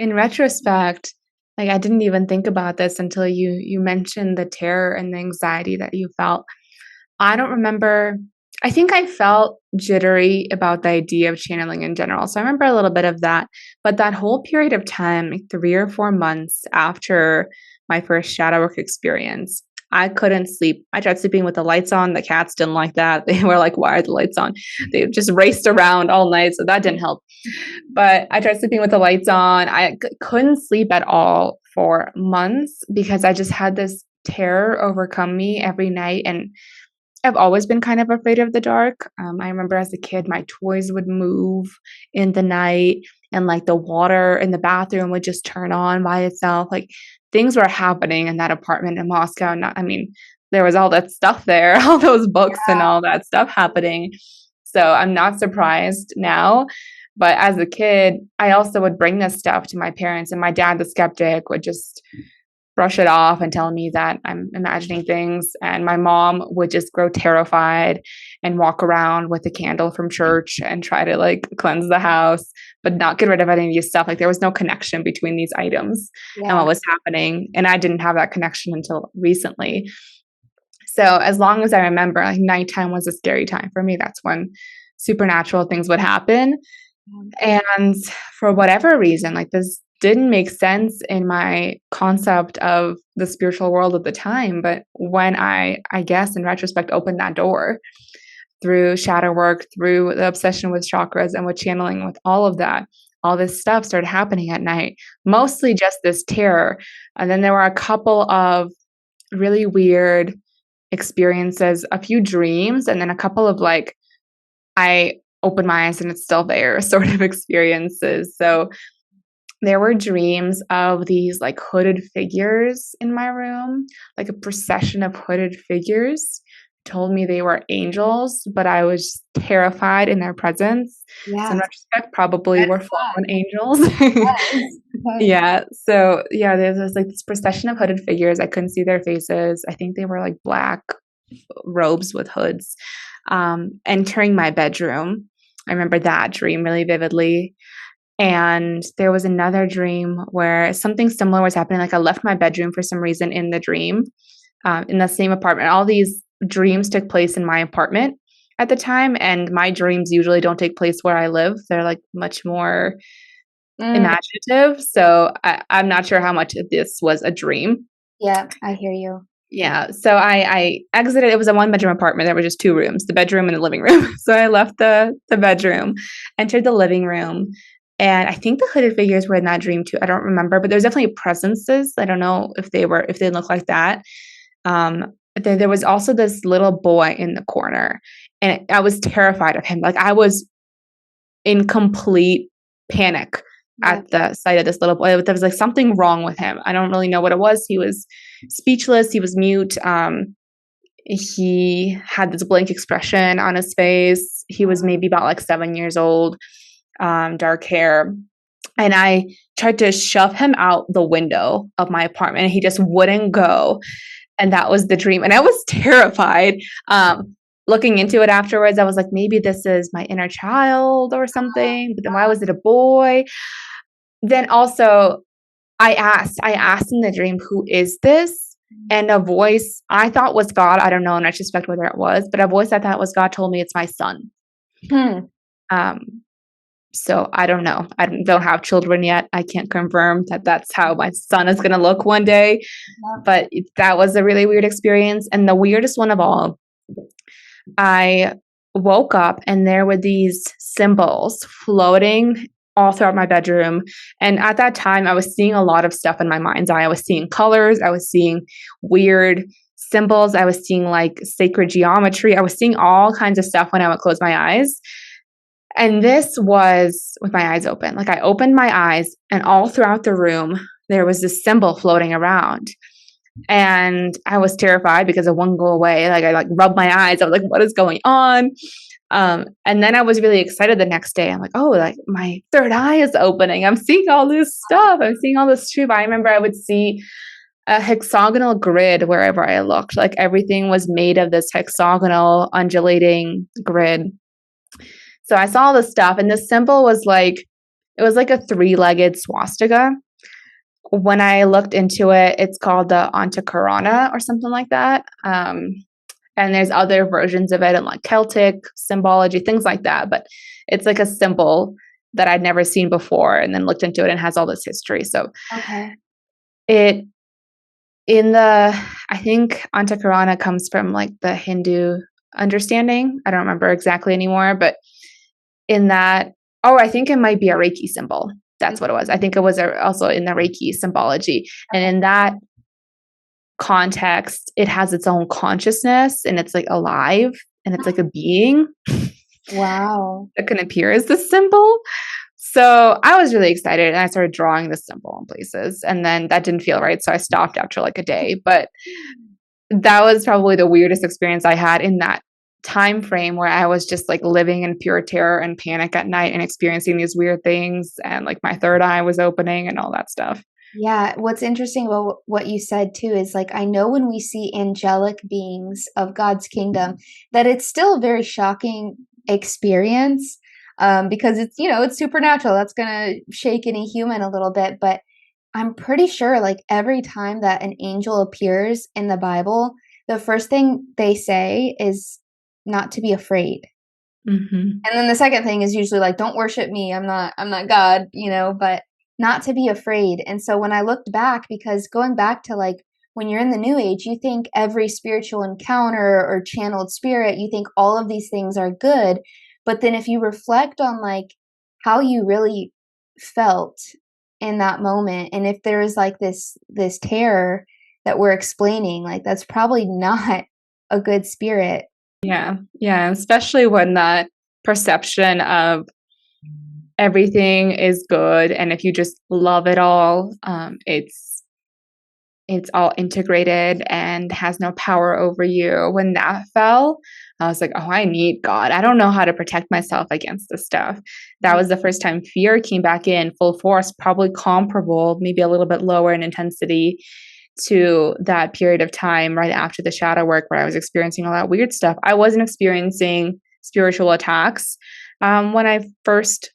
in retrospect, like I didn't even think about this until you mentioned the terror and the anxiety that you felt. I don't remember. I think I felt jittery about the idea of channeling in general. So I remember a little bit of that. But that whole period of time, like 3 or 4 months after my first shadow work experience, I couldn't sleep. I tried sleeping with the lights on. The cats didn't like that. They were like, why are the lights on? They just raced around all night. So that didn't help. But I tried sleeping with the lights on. I couldn't sleep at all for months because I just had this terror overcome me every night. And I've always been kind of afraid of the dark. I remember as a kid, my toys would move in the night and like the water in the bathroom would just turn on by itself. Like things were happening in that apartment in Moscow. Not, I mean, there was all that stuff there, all those books and all that stuff happening. So I'm not surprised now. But as a kid, I also would bring this stuff to my parents, and my dad, the skeptic, would just brush it off and tell me that I'm imagining things. And my mom would just grow terrified and walk around with a candle from church and try to like cleanse the house, but not get rid of any of this stuff. Like there was no connection between these items and what was happening. And I didn't have that connection until recently. So as long as I remember, like nighttime was a scary time for me. That's when supernatural things would happen. And for whatever reason, like this didn't make sense in my concept of the spiritual world at the time. But when I guess in retrospect, opened that door through shadow work, through the obsession with chakras and with channeling, with all of that, all this stuff started happening at night, mostly just this terror. And then there were a couple of really weird experiences, a few dreams, and then a couple of like, I open my eyes and it's still there sort of experiences. So there were dreams of these like hooded figures in my room, like a procession of hooded figures. Told me they were angels, but I was terrified in their presence. So in retrospect, probably were fallen angels. Yeah. So yeah, there's like this procession of hooded figures. I couldn't see their faces. I think they were like black robes with hoods, entering my bedroom. I remember that dream really vividly. And there was another dream where something similar was happening. Like I left my bedroom for some reason in the dream, in the same apartment. All these dreams took place in my apartment at the time. And my dreams usually don't take place where I live. They're like much more imaginative. So I'm not sure how much of this was a dream. Yeah, I hear you. Yeah. So I exited. It was a 1-bedroom apartment. There were just 2 rooms, the bedroom and the living room. So I left the bedroom, entered the living room. And I think the hooded figures were in that dream too. I don't remember, but there's definitely presences. I don't know if they look like that. There was also this little boy in the corner, and I was terrified of him. Like I was in complete panic at the sight of this little boy. There was like something wrong with him. I don't really know what it was. He was speechless. He was mute. He had this blank expression on his face. He was maybe about like 7 years old, dark hair. And I tried to shove him out the window of my apartment, and he just wouldn't go. And that was the dream. And I was terrified. Looking into it afterwards, I was like, maybe this is my inner child or something. But then why was it a boy? Then also, I asked in the dream, who is this? And a voice I thought was God. I don't know in retrospect whether it was, but a voice I thought was God told me it's my son. So I don't know. I don't have children yet. I can't confirm that that's how my son is going to look one day. But that was a really weird experience. And the weirdest one of all, I woke up and there were these symbols floating all throughout my bedroom. And at that time, I was seeing a lot of stuff in my mind's eye. I was seeing colors. I was seeing weird symbols. I was seeing like sacred geometry. I was seeing all kinds of stuff when I would close my eyes. And this was with my eyes open. Like I opened my eyes and all throughout the room, there was this symbol floating around. And I was terrified because it wouldn't go away. Like I rubbed my eyes. I was like, what is going on? And then I was really excited the next day. I'm like, oh, like my third eye is opening. I'm seeing all this stuff. I'm seeing all this truth. I remember I would see a hexagonal grid wherever I looked. Like everything was made of this hexagonal undulating grid. So I saw all this stuff, and this symbol was like It was like a three-legged swastika. When I looked into it, it's called the Antakarana or something like that. And there's other versions of it in like Celtic symbology, things like that. But it's like a symbol that I'd never seen before, and then looked into it and has all this history. So Okay. it in the I think Antakarana comes from like the Hindu understanding. I don't remember exactly anymore, but in that, oh, I think it might be a Reiki symbol. That's what it was. I think it was also in the Reiki symbology. And in that context, it has its own consciousness and it's like alive and it's like a being Wow. that can appear as this symbol. So I was really excited and I started drawing this symbol in places. And then that didn't feel right. So I stopped after like a day. But that was probably the weirdest experience I had in that time frame where I was just like living in pure terror and panic at night and experiencing these weird things, and like my third eye was opening and all that stuff. Yeah, what's interesting about what you said too is like I know when we see angelic beings of God's kingdom that it's still a very shocking experience, because it's, you know, it's supernatural. That's gonna shake any human a little bit, but I'm pretty sure like every time that an angel appears in the Bible, the first thing they say is not to be afraid. Mm-hmm. And then the second thing is usually like, don't worship me. I'm not God, you know, but not to be afraid. And so when I looked back, because going back to like when you're in the new age, you think every spiritual encounter or channeled spirit, you think all of these things are good. But then if you reflect on like how you really felt in that moment, and if there is like this terror that we're explaining, like that's probably not a good spirit. Yeah. Yeah. Especially when that perception of everything is good and if you just love it all, it's all integrated and has no power over you. When that fell, I was like, oh, I need God. I don't know how to protect myself against this stuff. That was the first time fear came back in full force, probably comparable, maybe a little bit lower in intensity to that period of time right after the shadow work where I was experiencing all that weird stuff. I wasn't experiencing spiritual attacks when I first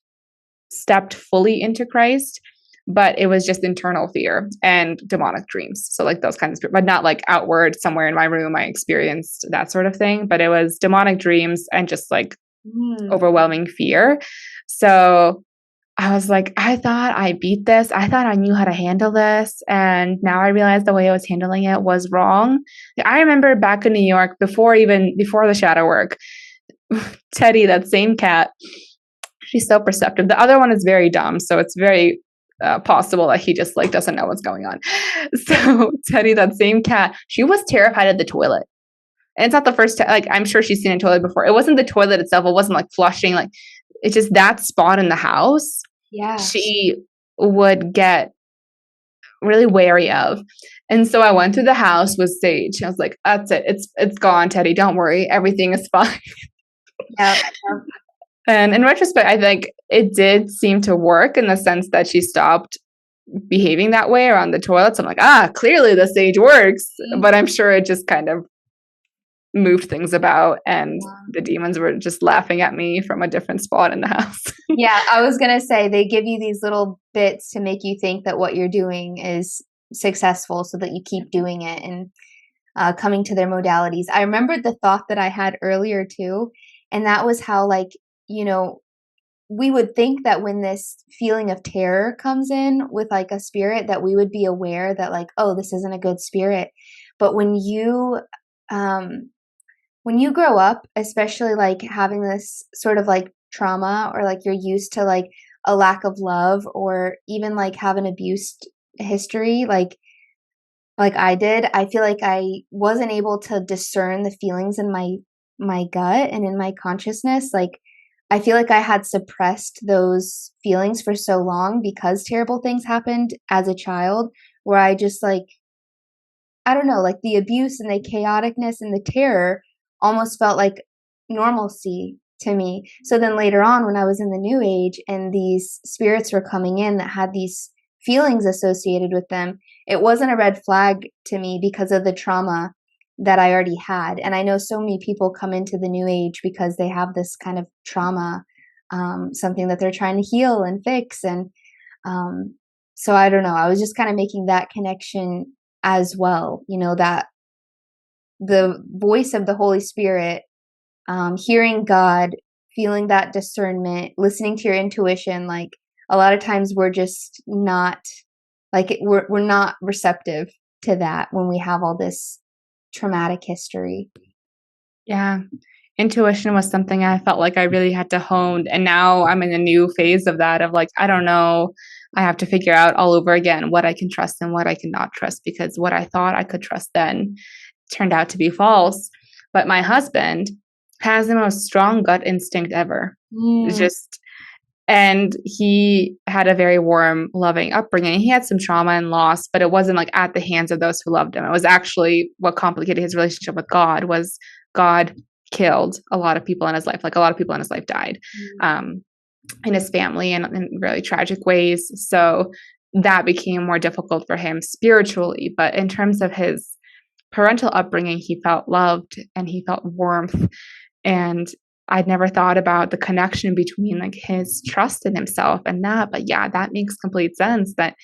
stepped fully into Christ, but it was just internal fear and demonic dreams. So like those kinds of, but not like outward somewhere in my room I experienced that sort of thing, but it was demonic dreams and just like Mm. overwhelming fear. So I was like, I thought I beat this. I thought I knew how to handle this. And now I realize the way I was handling it was wrong. I remember back in New York before the shadow work, Teddy, that same cat, she's so perceptive. The other one is very dumb. So it's very possible that he just like doesn't know what's going on. So Teddy, that same cat, she was terrified of the toilet. And it's not the first time, like I'm sure she's seen a toilet before. It wasn't the toilet itself. It wasn't like flushing. Like it's just that spot in the house. Yeah. She would get really wary of. And so I went through the house with Sage. I was like, that's it. It's gone, Teddy. Don't worry. Everything is fine. Yep. And in retrospect, I think it did seem to work in the sense that she stopped behaving that way around the toilets. I'm like, clearly the Sage works. But I'm sure it just kind of moved things about and the demons were just laughing at me from a different spot in the house. Yeah, I was gonna say they give you these little bits to make you think that what you're doing is successful so that you keep doing it and coming to their modalities. I remembered the thought that I had earlier too, and that was how, like, you know, we would think that when this feeling of terror comes in with like a spirit, that we would be aware that, like, oh, this isn't a good spirit. But um, when you grow up, especially like having this sort of like trauma or like you're used to like a lack of love or even like have an abused history, like I did, I feel like I wasn't able to discern the feelings in my gut and in my consciousness. Like I feel like I had suppressed those feelings for so long because terrible things happened as a child, where I just like, I don't know, like the abuse and the chaoticness and the terror almost felt like normalcy to me. So then later on, when I was in the new age and these spirits were coming in that had these feelings associated with them, it wasn't a red flag to me because of the trauma that I already had. And I know so many people come into the new age because they have this kind of trauma something that they're trying to heal and fix. And so I don't know. I was just kind of making that connection as well. That the voice of the Holy Spirit, hearing God, feeling that discernment, listening to your intuition. Like a lot of times we're just not we're not receptive to that when we have all this traumatic history. Yeah. Intuition was something I felt like I really had to hone. And now I'm in a new phase of that, of like, I don't know. I have to figure out all over again what I can trust and what I cannot trust, because what I thought I could trust then turned out to be false. But my husband has the most strong gut instinct ever. Just, and he had a very warm, loving upbringing. He had some trauma and loss, but it wasn't like at the hands of those who loved him. It was actually what complicated his relationship with God. Was God killed a lot of people in his life. Like a lot of people in his life died in his family and in really tragic ways. So that became more difficult for him spiritually. But in terms of his parental upbringing, he felt loved and he felt warmth. And I'd never thought about the connection between like his trust in himself and that. But yeah, that makes complete sense, that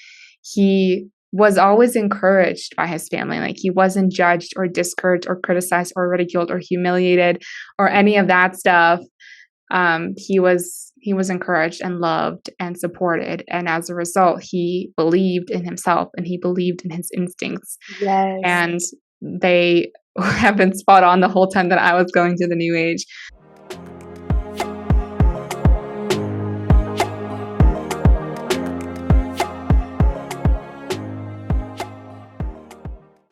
he was always encouraged by his family. Like he wasn't judged or discouraged or criticized or ridiculed or humiliated or any of that stuff. He was encouraged and loved and supported, and as a result, he believed in himself and he believed in his instincts. Yes. And they have been spot on the whole time that I was going through the New Age.